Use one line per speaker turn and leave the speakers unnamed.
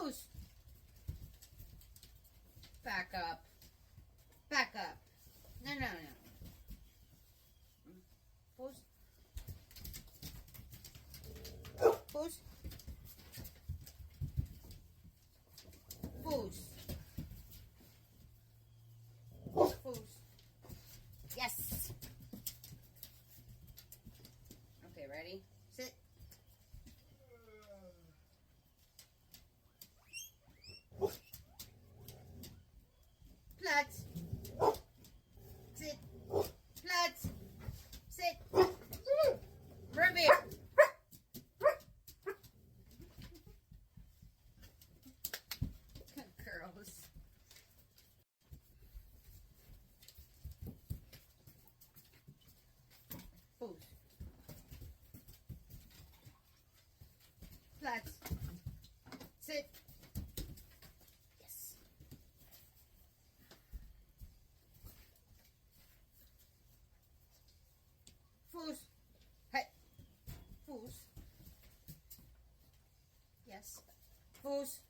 Pose. Back up. Back up. No, no, no. Pose. Pose. Pose. Pose. Yes. Okay, ready? Sit. Flat. Sit. Flat. Sit. Revere. Girls. Pose. Flat. Sit. Yes. Pose. Hey. Pose. Yes. Pose.